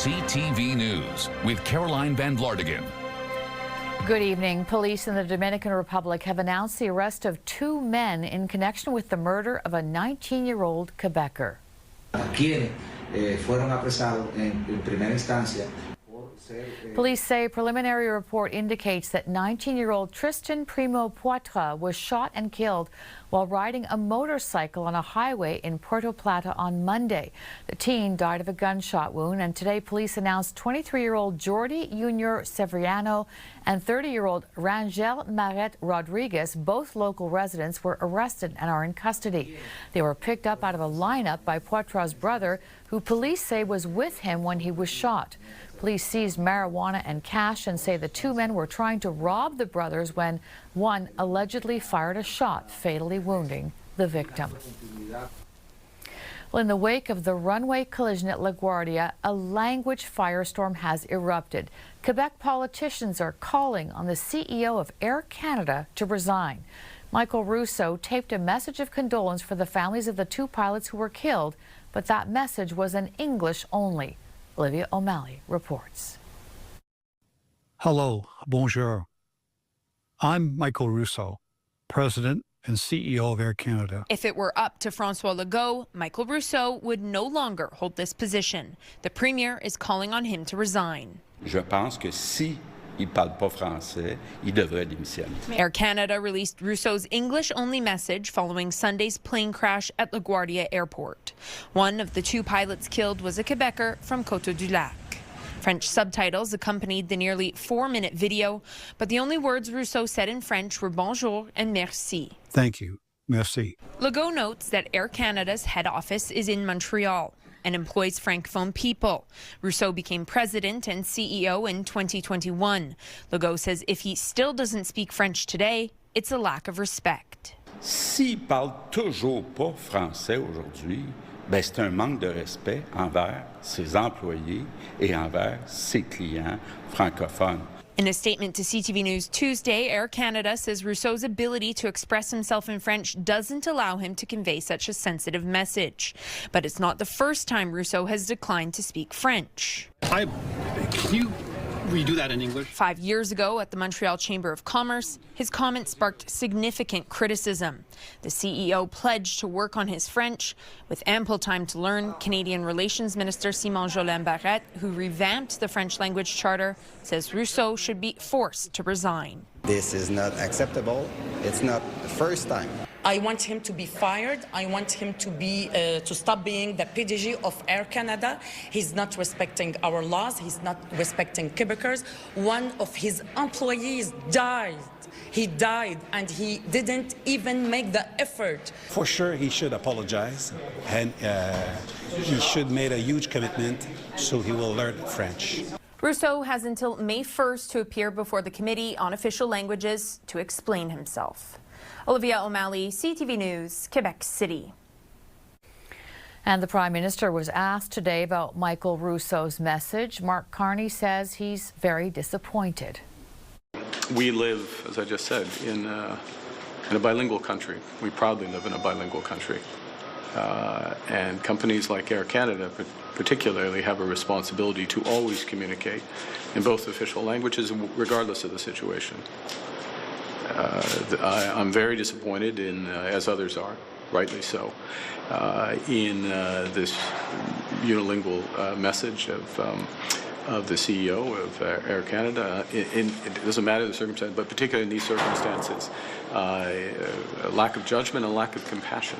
CTV News with Caroline Van Vlartigan. Good evening. Police in the Dominican Republic have announced the arrest of 2 men in connection with the murder of a 19-year-old Quebecer. Quienes fueron apresados en primera instancia. Police say a preliminary report indicates that 19-year-old Tristan Primo Poitras was shot and killed while riding a motorcycle on a highway in Puerto Plata on Monday. The teen died of a gunshot wound, and today police announced 23-year-old Jordi Junior Severiano and 30-year-old Rangel Maret Rodriguez, both local residents, were arrested and are in custody. They were picked up out of a lineup by Poitras' brother, who police say was with him when he was shot. Police seized marijuana and cash and say the 2 men were trying to rob the brothers when one allegedly fired a shot, fatally wounding the victim. Well, in the wake of the runway collision at LaGuardia, a language firestorm has erupted. Quebec politicians are calling on the CEO of Air Canada to resign. Michael Rousseau taped a message of condolence for the families of the 2 pilots who were killed, but that message was in English only. Olivia O'Malley reports. Hello, bonjour. I'm Michael Rousseau, President and CEO of Air Canada. If it were up to François Legault, Michael Rousseau would no longer hold this position. The Premier is calling on him to resign. Je pense que si il parle pas français, il devrait démissionner. Air Canada released Rousseau's English-only message following Sunday's plane crash at LaGuardia Airport. One of the 2 pilots killed was a Quebecer from Coteau-du-Lac. French subtitles accompanied the nearly 4-minute video, but the only words Rousseau said in French were bonjour and merci. Thank you. Merci. Legault notes that Air Canada's head office is in Montreal and employs francophone people. Rousseau became president and CEO in 2021. Legault says if he still doesn't speak French today, it's a lack of respect. S'il parle toujours pas français aujourd'hui, ben c'est un manque de respect envers ses employés et envers ses clients francophones. In a statement to CTV News Tuesday, Air Canada says Rousseau's ability to express himself in French doesn't allow him to convey such a sensitive message. But it's not the first time Rousseau has declined to speak French. Can you redo that in English? 5 years ago at the Montreal Chamber of Commerce, his comments sparked significant criticism. The CEO pledged to work on his French. With ample time to learn, Canadian Relations Minister Simon Jolin Barrette, who revamped the French language charter, says Rousseau should be forced to resign. This is not acceptable. It's not the first time. I want him to be fired. I want him to stop being the PDG of Air Canada. He's not respecting our laws. He's not respecting Quebecers. One of his employees died. He died, and he didn't even make the effort. For sure, he should apologize, and he should make a huge commitment so he will learn French. Rousseau has until May 1st to appear before the Committee on Official Languages to explain himself. Olivia O'Malley, CTV News, Quebec City. And the Prime Minister was asked today about Michael Rousseau's message. Mark Carney says he's very disappointed. We live, as I just said, in a bilingual country. We proudly live in a bilingual country. And companies like Air Canada particularly have a responsibility to always communicate in both official languages, regardless of the situation. I'm very disappointed in, as others are, rightly so, in this unilingual message of the CEO of Air Canada. It doesn't matter the circumstance, but particularly in these circumstances, a lack of judgment, a lack of compassion.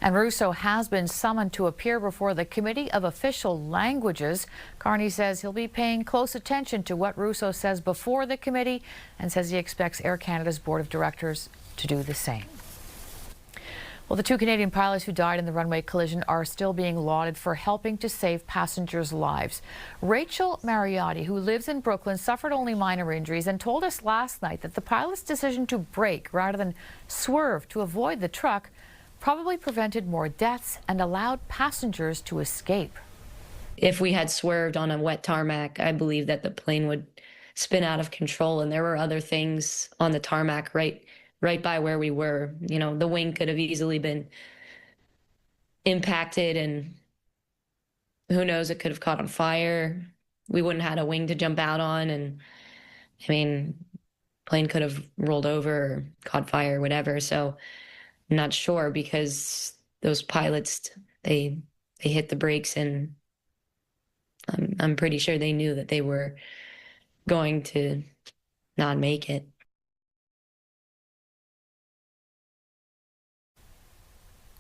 And Rousseau has been summoned to appear before the Committee of Official Languages. Carney says he'll be paying close attention to what Rousseau says before the committee and says he expects Air Canada's Board of Directors to do the same. Well, the 2 Canadian pilots who died in the runway collision are still being lauded for helping to save passengers' lives. Rachel Mariotti, who lives in Brooklyn, suffered only minor injuries and told us last night that the pilot's decision to brake rather than swerve to avoid the truck probably prevented more deaths and allowed passengers to escape. If we had swerved on a wet tarmac, I believe that the plane would spin out of control, and there were other things on the tarmac right by where we were. You know, the wing could have easily been impacted, and Who knows, it could have caught on fire. We wouldn't have had a wing to jump out on. And I mean, plane could have rolled over or caught fire, whatever. So I'm not sure, because those pilots, they hit the brakes, and I'm pretty sure they knew that they were going to not make it.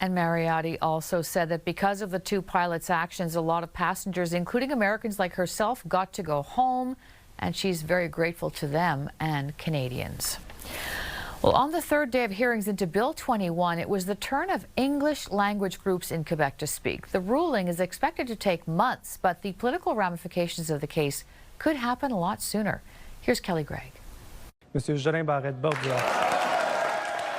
And Mariotti also said that because of the two pilots' actions, a lot of passengers, including Americans like herself, got to go home, and she's very grateful to them and Canadians. Well, on the third day of hearings into Bill 21, it was the turn of English language groups in Quebec to speak. The ruling is expected to take months, but the political ramifications of the case could happen a lot sooner. Here's Kelly Gregg.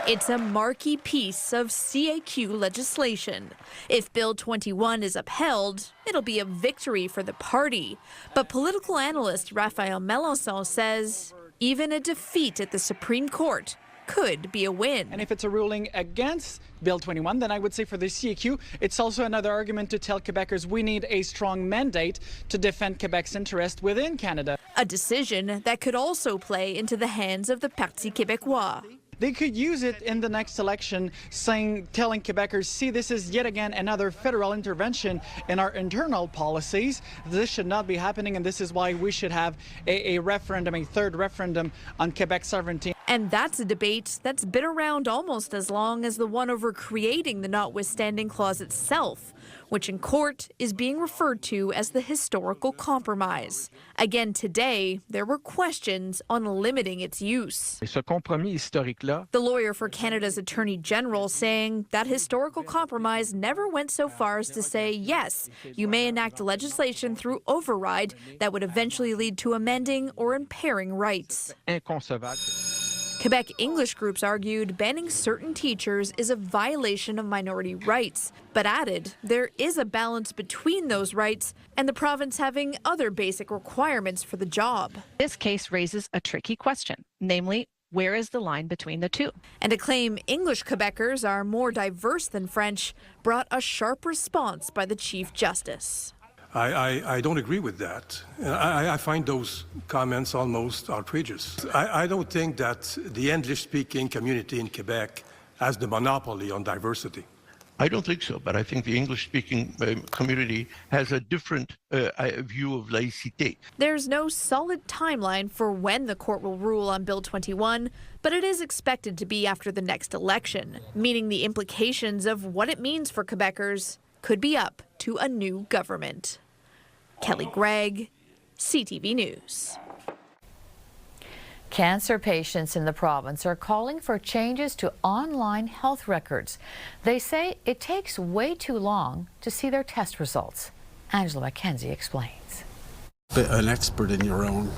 It's a marquee piece of CAQ legislation. If Bill 21 is upheld, it'll be a victory for the party. But political analyst Raphael Melançon says even a defeat at the Supreme Court could be a win. And if it's a ruling against Bill 21, then I would say for the CAQ, it's also another argument to tell Quebecers we need a strong mandate to defend Quebec's interest within Canada. A decision that could also play into the hands of the Parti Québécois. They could use it in the next election, telling Quebecers, see, this is yet again another federal intervention in our internal policies. This should not be happening, and this is why we should have a referendum, a third referendum on Quebec sovereignty. And that's a debate that's been around almost as long as the one over creating the notwithstanding clause itself, which in court is being referred to as the historical compromise. Again today, there were questions on limiting its use. The lawyer for Canada's Attorney General saying that historical compromise never went so far as to say, yes, you may enact legislation through override that would eventually lead to amending or impairing rights. Quebec English groups argued banning certain teachers is a violation of minority rights, but added there is a balance between those rights and the province having other basic requirements for the job. This case raises a tricky question, namely, where is the line between the two? And to claim English Quebecers are more diverse than French brought a sharp response by the Chief Justice. I don't agree with that. I find those comments almost outrageous. I don't think that the English-speaking community in Quebec has the monopoly on diversity. I don't think so, but I think the English-speaking community has a different view of laïcité. There's no solid timeline for when the court will rule on Bill 21, but it is expected to be after the next election, meaning the implications of what it means for Quebecers could be up to a new government. Kelly Gregg, CTV News. Cancer patients in the province are calling for changes to online health records. They say it takes way too long to see their test results. Angela McKenzie explains. An expert in your own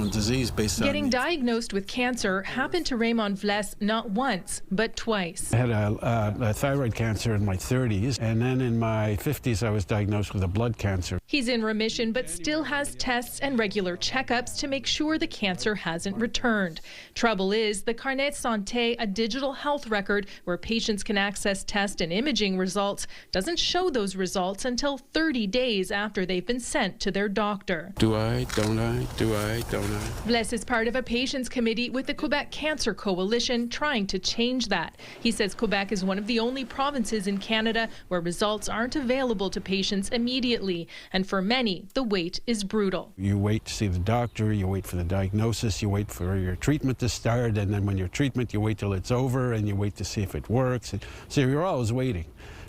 disease based on... Getting diagnosed with cancer happened to Raymond Vles not once, but twice. I had a thyroid cancer in my 30s, and then in my 50s I was diagnosed with a blood cancer. He's in remission, but still has tests and regular checkups to make sure the cancer hasn't returned. Trouble is, the Carnet Santé, a digital health record where patients can access test and imaging results, doesn't show those results until 30 days after they've been sent to their doctor. Do I? Don't I? Do I? Don't I? Vles is part of a patients committee with the Quebec Cancer Coalition trying to change that. He says Quebec is one of the only provinces in Canada where results aren't available to patients immediately, and for many, the wait is brutal. You wait to see the doctor, you wait for the diagnosis, you wait for your treatment to start, and then when your treatment, you wait till it's over, and you wait to see if it works. So you're always waiting.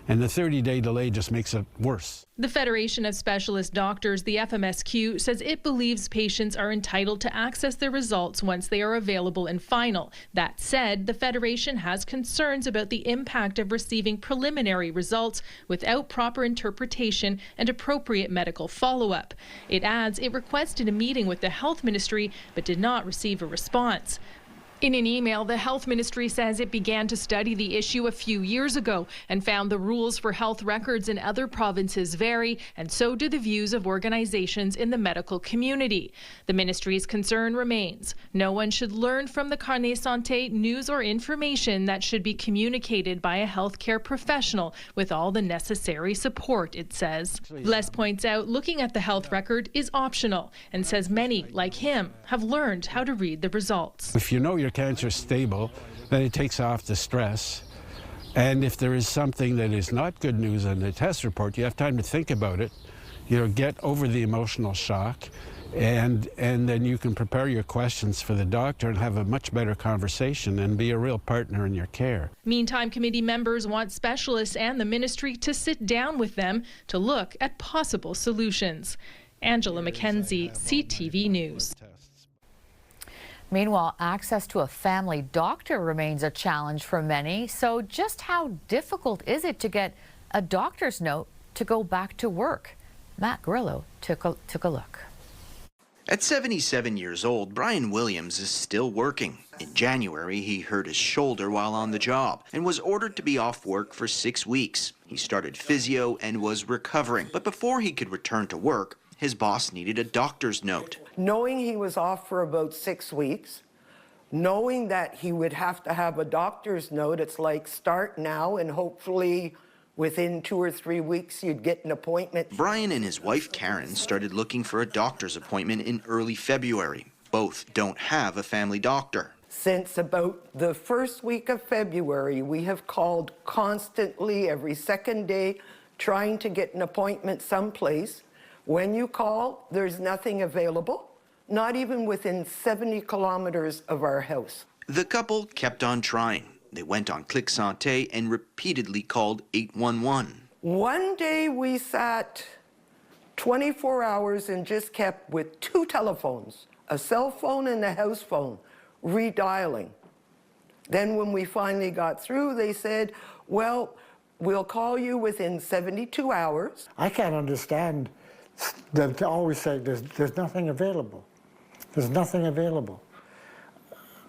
And the 30-day delay just makes it worse. The Federation of Specialist Doctors, the FMSQ, says it believes patients are entitled to access their results once they are available and final. That said, the Federation has concerns about the impact of receiving preliminary results without proper interpretation and appropriate medical follow-up. It adds it requested a meeting with the Health Ministry but did not receive a response. In an email, the health ministry says it began to study the issue a few years ago and found the rules for health records in other provinces vary, and so do the views of organizations in the medical community. The ministry's concern remains. No one should learn from the Carnet Santé news or information that should be communicated by a healthcare professional with all the necessary support, it says. Les points out looking at the health record is optional and says many, like him, have learned how to read the results. If you know your cancer is stable, then it takes off the stress. And if there is something that is not good news on the test report, you have time to think about it, get over the emotional shock, and then you can prepare your questions for the doctor and have a much better conversation and be a real partner in your care. Meantime, committee members want specialists and the ministry to sit down with them to look at possible solutions. Angela McKenzie, CTV News. Meanwhile, access to a family doctor remains a challenge for many. So just how difficult is it to get a doctor's note to go back to work? Matt Grillo took a look. At 77 years old, Brian Williams is still working. In January, he hurt his shoulder while on the job and was ordered to be off work for 6 weeks. He started physio and was recovering. But before he could return to work, his boss needed a doctor's note. Knowing he was off for about 6 weeks, knowing that he would have to have a doctor's note, it's like start now and hopefully within 2 or 3 weeks you'd get an appointment. Brian and his wife Karen started looking for a doctor's appointment in early February. Both don't have a family doctor. Since about the first week of February, we have called constantly every second day trying to get an appointment someplace. When you call, there's nothing available, not even within 70 kilometers of our house. The couple kept on trying. They went on Click Santé and repeatedly called 811. One day we sat 24 hours and just kept with 2 telephones, a cell phone and a house phone, redialing. Then when we finally got through, they said, well, we'll call you within 72 hours. I can't understand. They always say there's nothing available. There's nothing available.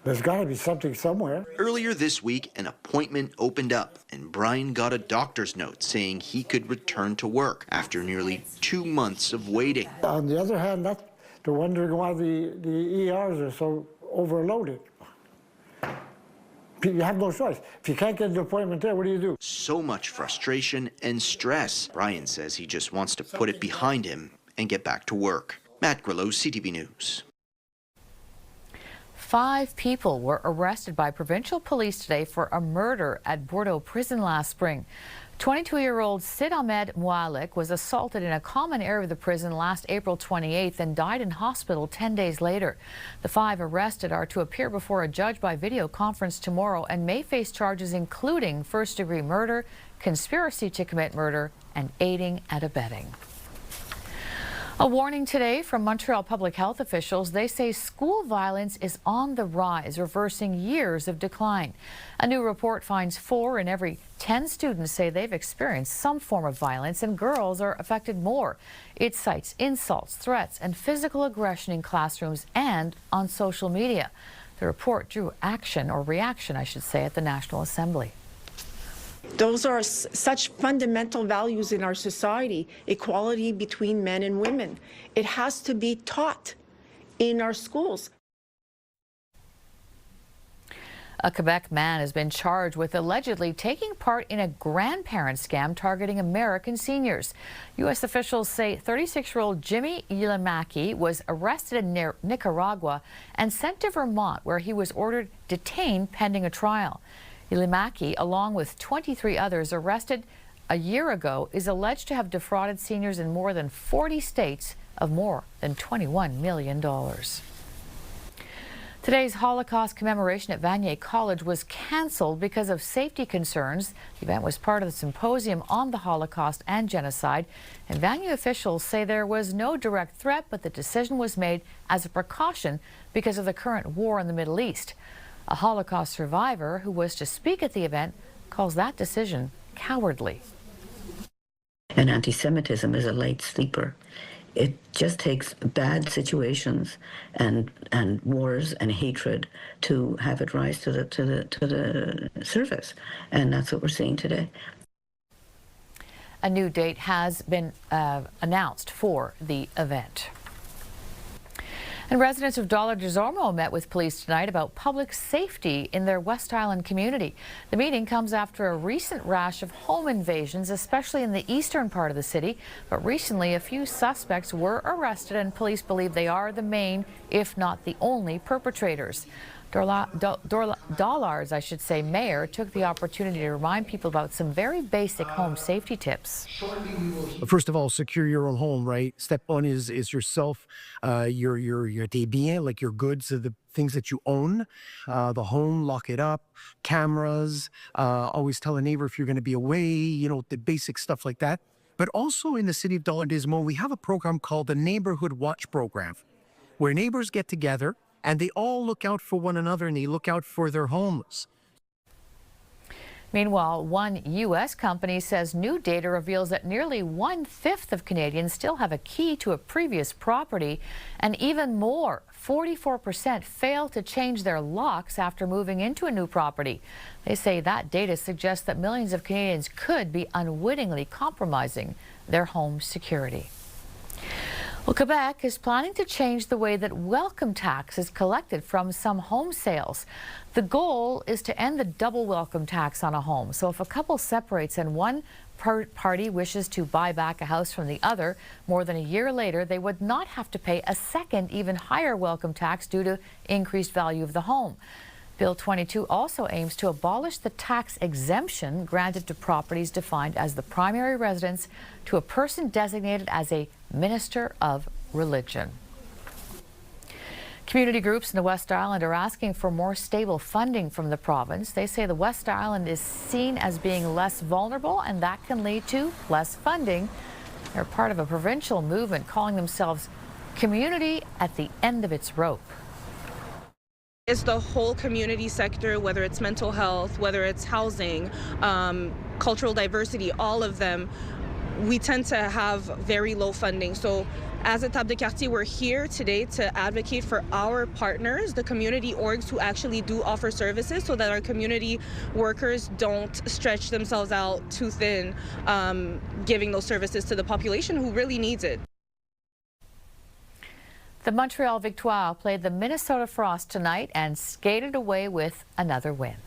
There's got to be something somewhere. Earlier this week, an appointment opened up, and Brian got a doctor's note saying he could return to work after nearly 2 months of waiting. On the other hand, they're wondering why the ERs are so overloaded. You have no choice. If you can't get an appointment there, what do you do? So much frustration and stress. Brian says he just wants to put it behind him and get back to work. Matt Grillo, CTV News. 5 people were arrested by provincial police today for a murder at Bordeaux prison last spring. 22-year-old Sid Ahmed Moualik was assaulted in a common area of the prison last April 28th and died in hospital 10 days later. The 5 arrested are to appear before a judge by video conference tomorrow and may face charges including first-degree murder, conspiracy to commit murder, and aiding and abetting. A warning today from Montreal public health officials. They say school violence is on the rise, reversing years of decline. A new report finds 4 in every 10 students say they've experienced some form of violence, and girls are affected more. It cites insults, threats, and physical aggression in classrooms and on social media. The report drew reaction, I should say, at the National Assembly. Those are such fundamental values in our society, equality between men and women. It has to be taught in our schools. A Quebec man has been charged with allegedly taking part in a grandparent scam targeting American seniors. U.S. officials say 36-year-old Jimmy Yilimaki was arrested in Nicaragua and sent to Vermont, where he was ordered detained pending a trial. Yilimaki, along with 23 others arrested a year ago, is alleged to have defrauded seniors in more than 40 states of more than $21 million. Today's Holocaust commemoration at Vanier College was canceled because of safety concerns. The event was part of the symposium on the Holocaust and genocide, and Vanier officials say there was no direct threat, but the decision was made as a precaution because of the current war in the Middle East. A Holocaust survivor who was to speak at the event calls that decision cowardly. And anti-Semitism is a late sleeper. It just takes bad situations and wars and hatred to have it rise to the surface, and that's what we're seeing today. A new date has been announced for the event. And residents of Dollar des Ormeaux met with police tonight about public safety in their West Island community. The meeting comes after a recent rash of home invasions, especially in the eastern part of the city. But recently, a few suspects were arrested, and police believe they are the main, if not the only, perpetrators. Dollard's, mayor took the opportunity to remind people about some very basic home safety tips. First of all, secure your own home, right? Step one is yourself, your tes biens, like your goods, the things that you own. The home, lock it up. Cameras, always tell a neighbor if you're going to be away, you know, the basic stuff like that. But also in the city of Dollar des Ormeaux, we have a program called the Neighborhood Watch Program, where neighbors get together and they all look out for one another and they look out for their homes. Meanwhile, one U.S. company says new data reveals that nearly 1/5 of Canadians still have a key to a previous property, and even more, 44% fail to change their locks after moving into a new property. They say that data suggests that millions of Canadians could be unwittingly compromising their home security. Well, Quebec is planning to change the way that welcome tax is collected from some home sales. The goal is to end the double welcome tax on a home. So if a couple separates and one party wishes to buy back a house from the other, more than a year later, they would not have to pay a second, even higher welcome tax due to increased value of the home. Bill 22 also aims to abolish the tax exemption granted to properties defined as the primary residence to a person designated as a minister of religion. Community groups in the West Island are asking for more stable funding from the province. They say the West Island is seen as being less vulnerable, and that can lead to less funding. They're part of a provincial movement calling themselves Community at the End of Its Rope. It's the whole community sector, whether it's mental health, whether it's housing, cultural diversity, all of them, we tend to have very low funding. So as a Table de Quartier, we're here today to advocate for our partners, the community orgs who actually do offer services, so that our community workers don't stretch themselves out too thin, giving those services to the population who really needs it. The Montreal Victoire played the Minnesota Frost tonight and skated away with another win.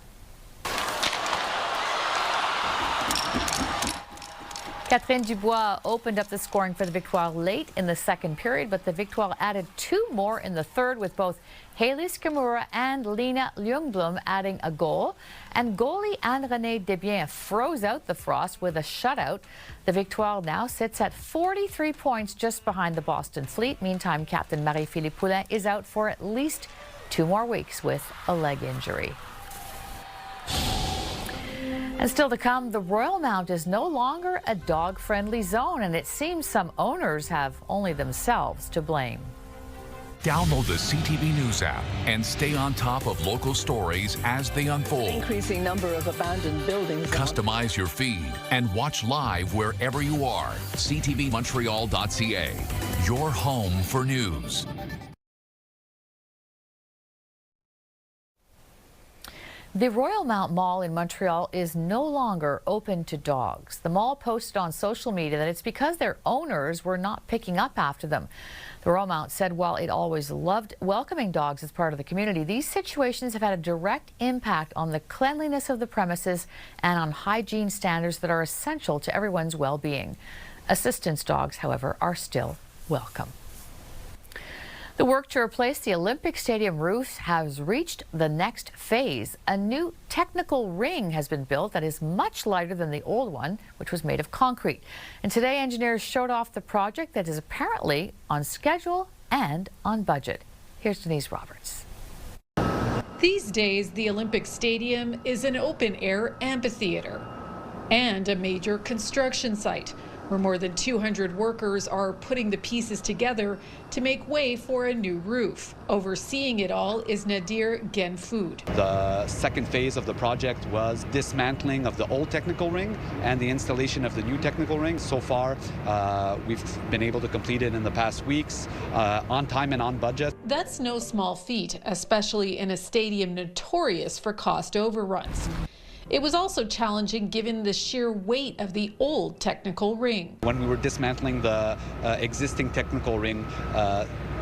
Catherine Dubois opened up the scoring for the Victoire late in the second period, but the Victoire added 2 more in the third, with both Hailey Skimura and Lena Ljungblom adding a goal. And goalie Anne-Renée Desbiens froze out the Frost with a shutout. The Victoire now sits at 43 points, just behind the Boston Fleet. Meantime, Captain Marie-Philippe Poulin is out for at least 2 more weeks with a leg injury. And still to come, the Royal Mount is no longer a dog-friendly zone, and it seems some owners have only themselves to blame. Download the CTV News app and stay on top of local stories as they unfold. Increasing number of abandoned buildings. Customize your feed and watch live wherever you are. CTVMontreal.ca, your home for news. The Royal Mount Mall in Montreal is no longer open to dogs. The mall posted on social media that it's because their owners were not picking up after them. The Royal Mount said while it always loved welcoming dogs as part of the community, these situations have had a direct impact on the cleanliness of the premises and on hygiene standards that are essential to everyone's well-being. Assistance dogs, however, are still welcome. The work to replace the Olympic Stadium roof has reached the next phase. A new technical ring has been built that is much lighter than the old one, which was made of concrete. And today, engineers showed off the project that is apparently on schedule and on budget. Here's Denise Roberts. These days, the Olympic Stadium is an open-air amphitheater and a major construction site where more than 200 workers are putting the pieces together to make way for a new roof. Overseeing it all is Nadir Genfood. The second phase of the project was dismantling of the old technical ring and the installation of the new technical ring. So far, we've been able to complete it in the past weeks, on time and on budget. That's no small feat, especially in a stadium notorious for cost overruns. It was also challenging given the sheer weight of the old technical ring. When we were dismantling the existing technical ring,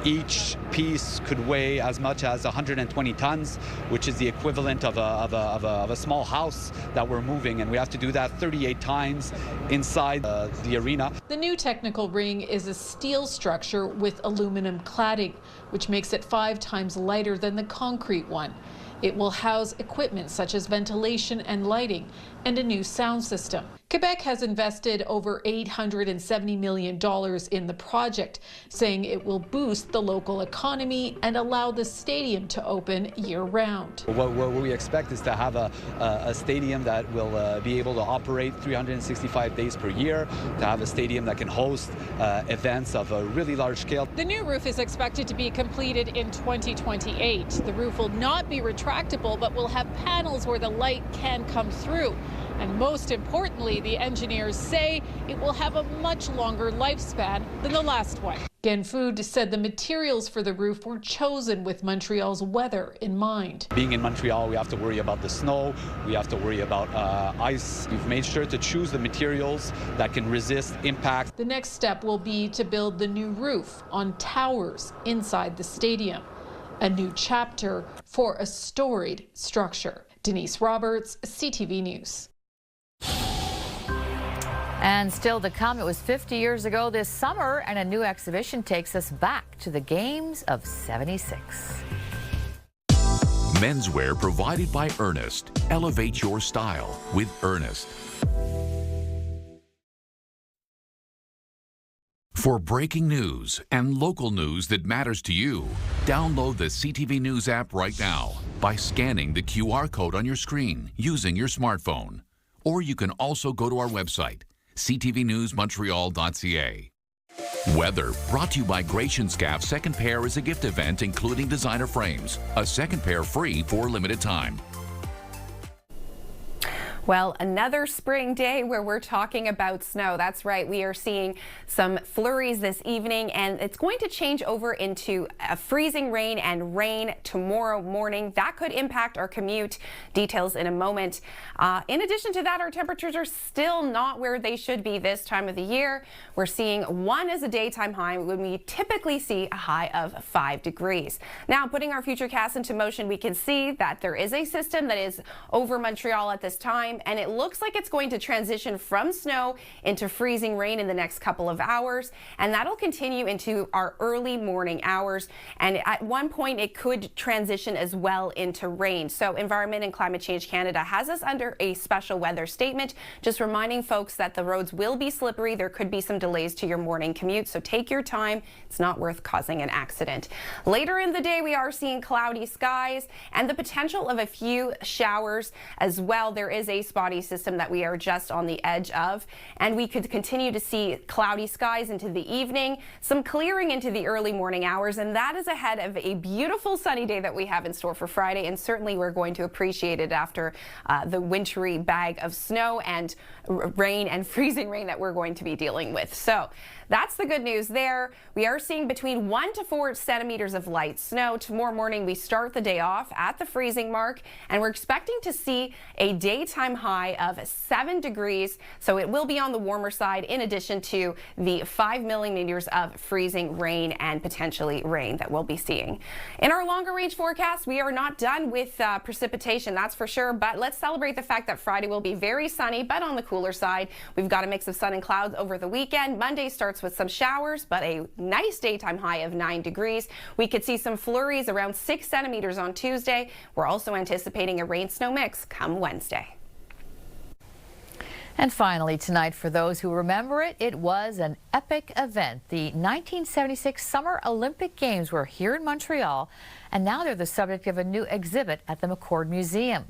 each piece could weigh as much as 120 tons, which is the equivalent of a small house that we're moving, and we have to do that 38 times inside the arena. The new technical ring is a steel structure with aluminum cladding, which makes it 5 times lighter than the concrete one. It will house equipment such as ventilation and lighting and a new sound system. Quebec has invested over $870 million in the project, saying it will boost the local economy and allow the stadium to open year-round. What we expect is to have a stadium that will be able to operate 365 days per year, to have a stadium that can host events of a really large scale. The new roof is expected to be completed in 2028. The roof will not be retractable, but will have panels where the light can come through. And most importantly, the engineers say it will have a much longer lifespan than the last one. Genfood said the materials for the roof were chosen with Montreal's weather in mind. Being in Montreal, we have to worry about the snow, we have to worry about ice. We've made sure to choose the materials that can resist impact. The next step will be to build the new roof on towers inside the stadium, a new chapter for a storied structure. Denise Roberts, CTV News. And still to come, it was 50 years ago this summer, and a new exhibition takes us back to the Games of '76. Menswear provided by Ernest. Elevate your style with Ernest. For breaking news and local news that matters to you, download the CTV News app right now by scanning the QR code on your screen using your smartphone. Or you can also go to our website, ctvnewsmontreal.ca. Weather brought to you by Gratian Scaff. Second pair is a gift event including designer frames. A second pair free for a limited time. Well, another spring day where we're talking about snow. That's right. We are seeing some flurries this evening, and it's going to change over into a freezing rain and rain tomorrow morning. That could impact our commute. Details in a moment. In addition to that, our temperatures are still not where they should be this time of the year. We're seeing 1 as a daytime high when we typically see a high of 5 degrees. Now, putting our futurecast into motion, we can see that there is a system that is over Montreal at this time, and it looks like it's going to transition from snow into freezing rain in the next couple of hours, and that'll continue into our early morning hours, and at one point it could transition as well into rain. So Environment and Climate Change Canada has us under a special weather statement, just reminding folks that the roads will be slippery. There could be some delays to your morning commute, so take your time. It's not worth causing an accident. Later in the day, we are seeing cloudy skies and the potential of a few showers as well. There is a spotty system that we are just on the edge of, and we could continue to see cloudy skies into the evening, some clearing into the early morning hours, and that is ahead of a beautiful sunny day that we have in store for Friday, and certainly we're going to appreciate it after the wintry bag of snow and rain and freezing rain that we're going to be dealing with. So that's the good news there. We are seeing between 1 to 4 centimeters of light snow. Tomorrow morning, we start the day off at the freezing mark, and we're expecting to see a daytime high of 7 degrees. So it will be on the warmer side, in addition to the 5 millimeters of freezing rain and potentially rain that we'll be seeing. In our longer range forecast, we are not done with precipitation, that's for sure, but let's celebrate the fact that Friday will be very sunny, but on the cooler side. We've got a mix of sun and clouds over the weekend. Monday starts with some showers, but a nice daytime high of 9 degrees. We could see some flurries around 6 centimeters on Tuesday. We're also anticipating a rain-snow mix come Wednesday. And finally tonight, for those who remember it, it was an epic event. The 1976 Summer Olympic Games were here in Montreal, and now they're the subject of a new exhibit at the McCord Museum.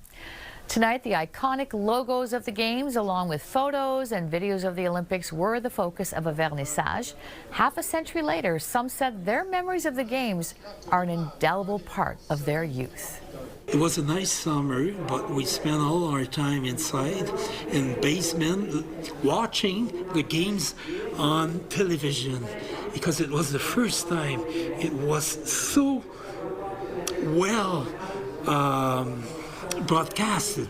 Tonight, the iconic logos of the Games, along with photos and videos of the Olympics, were the focus of a vernissage. Half a century later, some said their memories of the Games are an indelible part of their youth. It was a nice summer, but we spent all our time inside in the basement watching the games on television because it was the first time it was so well broadcasted.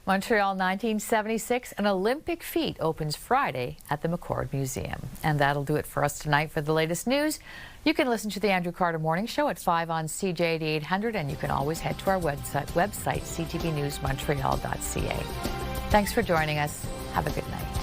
Montreal 1976, an Olympic feat, opens Friday at the McCord Museum. And that'll do it for us tonight. For the latest news, you can listen to the Andrew Carter Morning Show at 5 on CJAD 800, and you can always head to our website ctvnewsmontreal.ca. Thanks for joining us. Have a good night.